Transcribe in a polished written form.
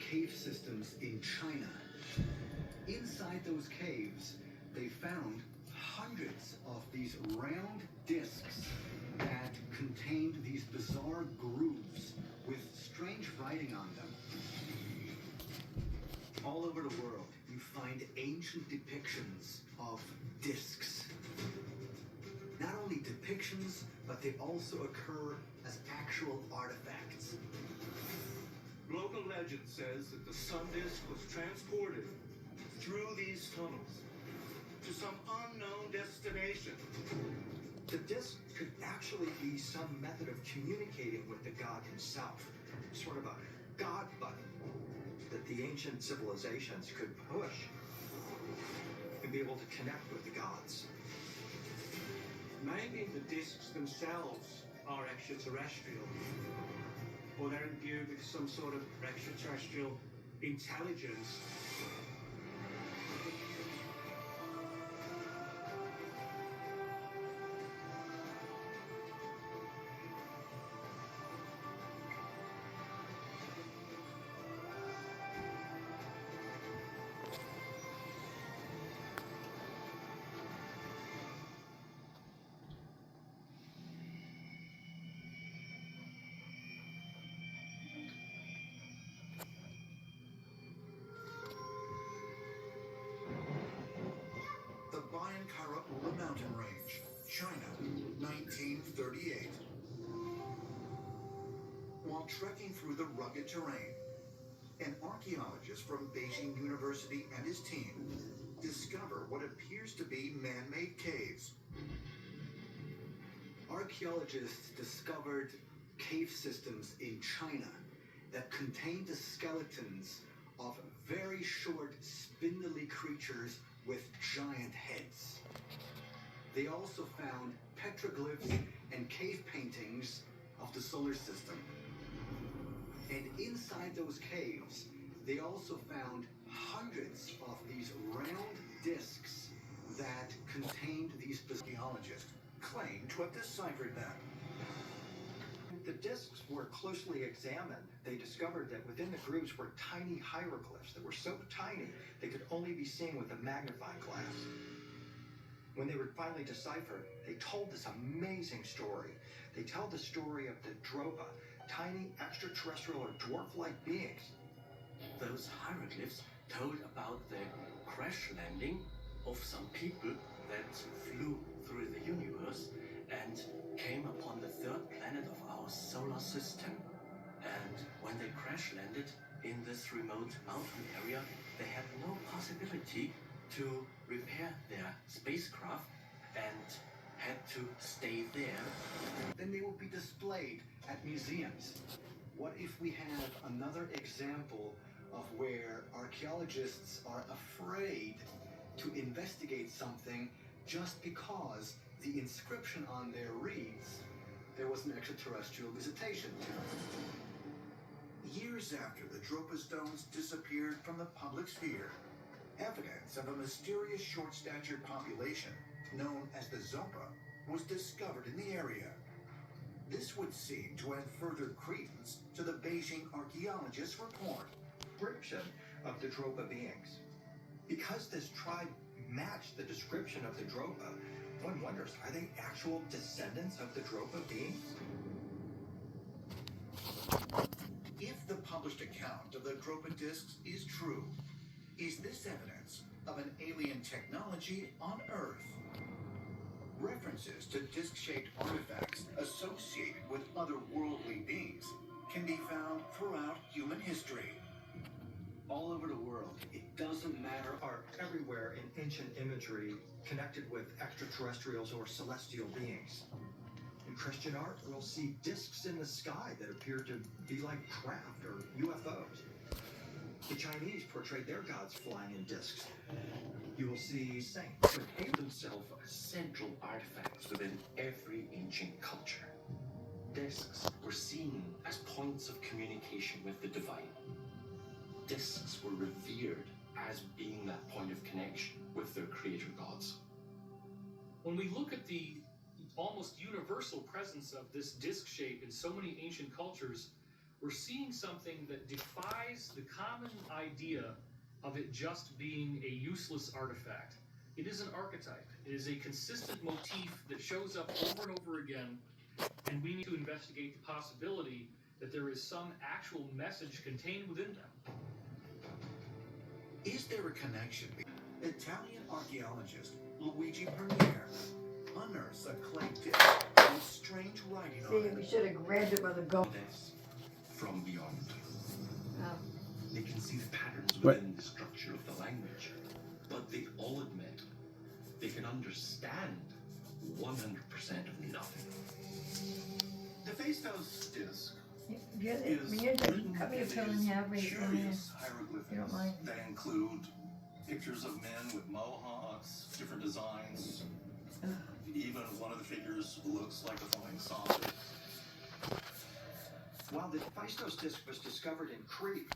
cave systems in China. Inside those caves, they found hundreds of these round discs that contained these bizarre grooves with strange writing on them. All over the world, you find ancient depictions of discs. Not only depictions, but they also occur as actual artifacts. Local legend says that the sun disk was transported through these tunnels to some unknown destination. The disc could actually be some method of communicating with the god himself, sort of a god button that the ancient civilizations could push and be able to connect with the gods. Maybe the discs themselves are extraterrestrial, or they're imbued with some sort of extraterrestrial intelligence. Mountain Range, China, 1938. While trekking through the rugged terrain, an archaeologist from Beijing University and his team discover what appears to be man-made caves. Archaeologists discovered cave systems in China that contained the skeletons of very short, spindly creatures with giant heads. They also found petroglyphs and cave paintings of the solar system. And inside those caves, they also found hundreds of these round discs that contained these archaeologists claim to have deciphered them. The discs were closely examined. They discovered that within the grooves were tiny hieroglyphs that were so tiny they could only be seen with a magnifying glass. When they were finally deciphered, they told this amazing story. They tell the story of the Dropa, tiny extraterrestrial or dwarf-like beings. Those hieroglyphs told about the crash landing of some people that flew through the universe and came upon the third planet of our solar system. And when they crash landed in this remote mountain area, they had no possibility to repair their spacecraft and had to stay there. Then they will be displayed at museums. What if we have another example of where archaeologists are afraid to investigate something just because the inscription on there reads, there was an extraterrestrial visitation? Years after the Dropa stones disappeared from the public sphere, evidence of a mysterious short-statured population known as the Zopa was discovered in the area. This would seem to add further credence to the Beijing archaeologists' report. Description of the Dropa beings. Because this tribe matched the description of the Dropa, one wonders, are they actual descendants of the Dropa beings? If the published account of the Dropa discs is true, is this evidence of an alien technology on Earth? References to disc-shaped artifacts associated with otherworldly beings can be found throughout human history. All over the world, it doesn't matter. Are everywhere in ancient imagery connected with extraterrestrials or celestial beings. In Christian art, we'll see discs in the sky that appear to be like craft or UFOs. The Chinese portrayed their gods flying in discs. You will see saints who hail themselves as central artifacts within every ancient culture. Discs were seen as points of communication with the divine. Discs were revered as being that point of connection with their creator gods. When we look at the almost universal presence of this disc shape in so many ancient cultures, we're seeing something that defies the common idea of it just being a useless artifact. It is an archetype. It is a consistent motif that shows up over and over again, and we need to investigate the possibility that there is some actual message contained within them. Is there a connection? Italian archaeologist Luigi Pernier unearths a clay disc with strange writing on See, it. we should have grabbed it with a go. This from beyond. Oh. They can see the patterns within the structure of the language, but they all admit they can understand 100% of nothing. The Phaistos disc When you're done, cut me a pill in half, right? curious You don't mind? hieroglyphics that include pictures of men with mohawks, different designs. Even one of the figures looks like a flying saucer. While the Phaistos disc was discovered in Crete,